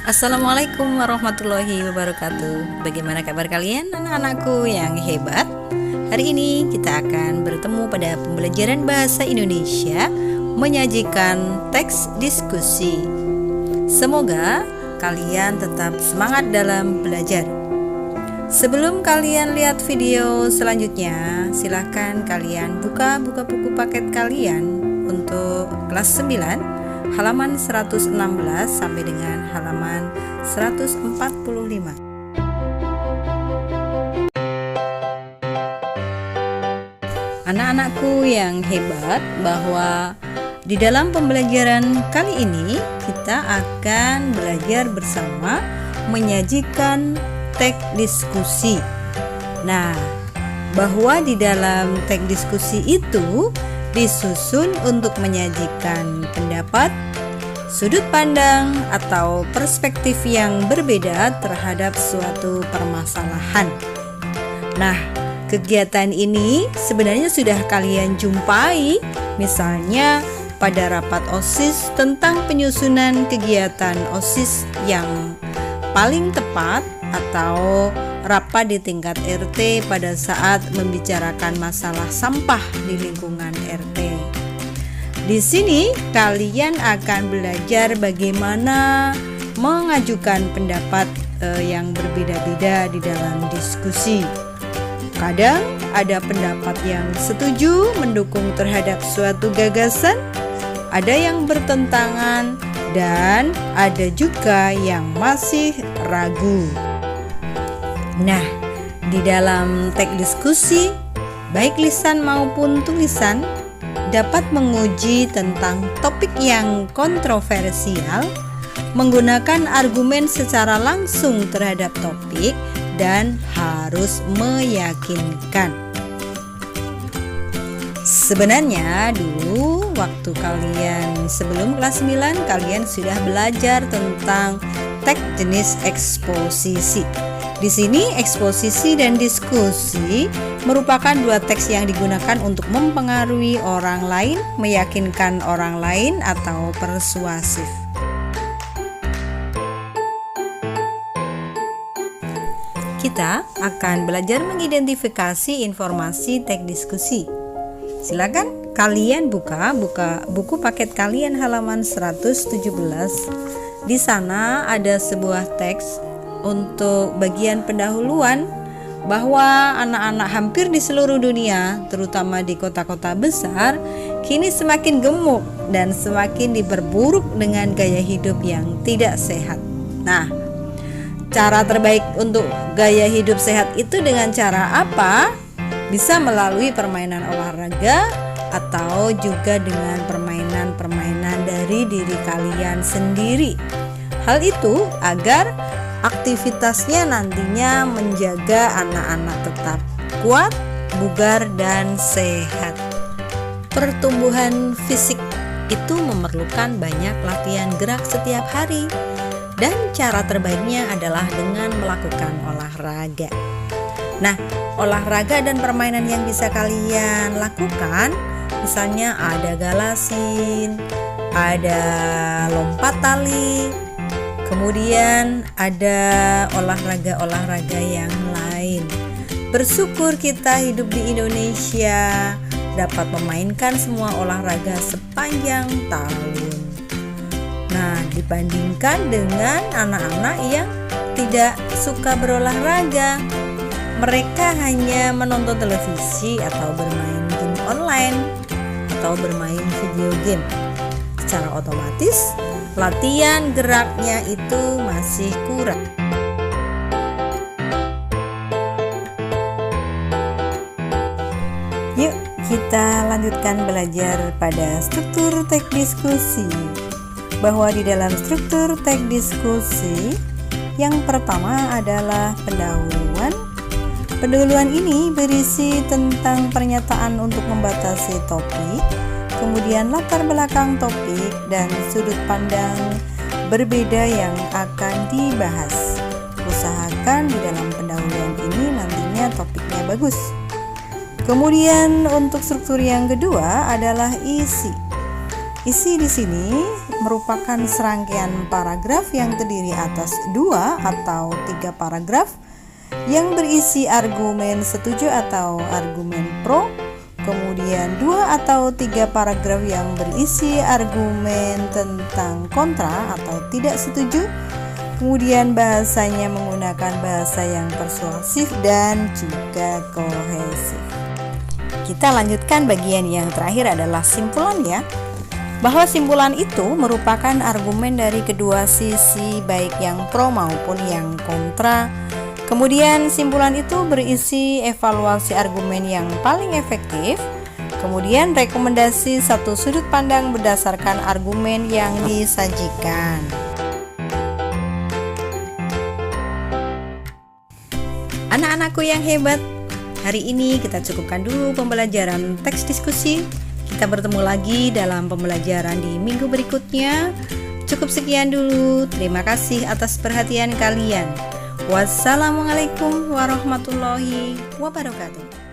Assalamualaikum warahmatullahi wabarakatuh. Bagaimana kabar kalian anak-anakku yang hebat? Hari ini kita akan bertemu pada pembelajaran bahasa Indonesia menyajikan teks diskusi. Semoga kalian tetap semangat dalam belajar. Sebelum kalian lihat video selanjutnya, silahkan kalian buka buku paket kalian untuk kelas 9 halaman 116 sampai dengan halaman 145. Anak-anakku yang hebat, bahwa di dalam pembelajaran kali ini kita akan belajar bersama menyajikan teks diskusi. Nah, bahwa di dalam teks diskusi itu disusun untuk menyajikan pendapat, sudut pandang, atau perspektif yang berbeda terhadap suatu permasalahan. Nah, kegiatan ini sebenarnya sudah kalian jumpai, misalnya pada rapat OSIS tentang penyusunan kegiatan OSIS yang paling tepat, atau rapat di tingkat RT pada saat membicarakan masalah sampah di lingkungan RT. Di sini kalian akan belajar bagaimana mengajukan pendapat yang berbeda-beda di dalam diskusi. Kadang ada pendapat yang setuju mendukung terhadap suatu gagasan, ada yang bertentangan, dan ada juga yang masih ragu. Nah, di dalam teks diskusi, baik lisan maupun tulisan, dapat menguji tentang topik yang kontroversial, menggunakan argumen secara langsung terhadap topik, dan harus meyakinkan. Sebenarnya dulu waktu kalian sebelum kelas 9, kalian sudah belajar tentang teks jenis eksposisi. Di sini eksposisi dan diskusi merupakan dua teks yang digunakan untuk mempengaruhi orang lain, meyakinkan orang lain, atau persuasif. Kita akan belajar mengidentifikasi informasi teks diskusi. Silakan kalian buka buku paket kalian halaman 117. Di sana ada sebuah teks untuk bagian pendahuluan bahwa anak-anak hampir di seluruh dunia, terutama di kota-kota besar, kini semakin gemuk dan semakin diperburuk dengan gaya hidup yang tidak sehat. Nah, cara terbaik untuk gaya hidup sehat itu dengan cara apa? Bisa melalui permainan olahraga atau juga dengan permainan-permainan dari diri kalian sendiri. Hal itu agar aktivitasnya nantinya menjaga anak-anak tetap kuat, bugar, dan sehat. Pertumbuhan fisik itu memerlukan banyak latihan gerak setiap hari, dan cara terbaiknya adalah dengan melakukan olahraga. Nah, olahraga dan permainan yang bisa kalian lakukan, misalnya ada galasin, ada lompat tali, kemudian ada olahraga-olahraga yang lain. Bersyukur kita hidup di Indonesia dapat memainkan semua olahraga sepanjang tahun. Nah, dibandingkan dengan anak-anak yang tidak suka berolahraga, mereka hanya menonton televisi atau bermain game online atau bermain video game. Secara otomatis latihan geraknya itu masih kurang. Yuk kita lanjutkan belajar pada struktur teks diskusi. Bahwa di dalam struktur teks diskusi, yang pertama adalah pendahuluan. Pendahuluan ini berisi tentang pernyataan untuk membatasi topik, kemudian latar belakang topik dan sudut pandang berbeda yang akan dibahas. Usahakan di dalam pendahuluan ini nantinya topiknya bagus. Kemudian untuk struktur yang kedua adalah isi. Isi di sini merupakan serangkaian paragraf yang terdiri atas 2 atau 3 paragraf yang berisi argumen setuju atau argumen pro, kemudian 2 atau 3 paragraf yang berisi argumen tentang kontra atau tidak setuju, kemudian bahasanya menggunakan bahasa yang persuasif dan juga kohesif. Kita lanjutkan bagian yang terakhir adalah simpulan ya, bahwa simpulan itu merupakan argumen dari kedua sisi baik yang pro maupun yang kontra. Kemudian simpulan itu berisi evaluasi argumen yang paling efektif, kemudian rekomendasi satu sudut pandang berdasarkan argumen yang disajikan. Anak-anakku yang hebat, hari ini kita cukupkan dulu pembelajaran teks diskusi. Kita bertemu lagi dalam pembelajaran di minggu berikutnya. Cukup sekian dulu. Terima kasih atas perhatian kalian. Wassalamualaikum warahmatullahi wabarakatuh.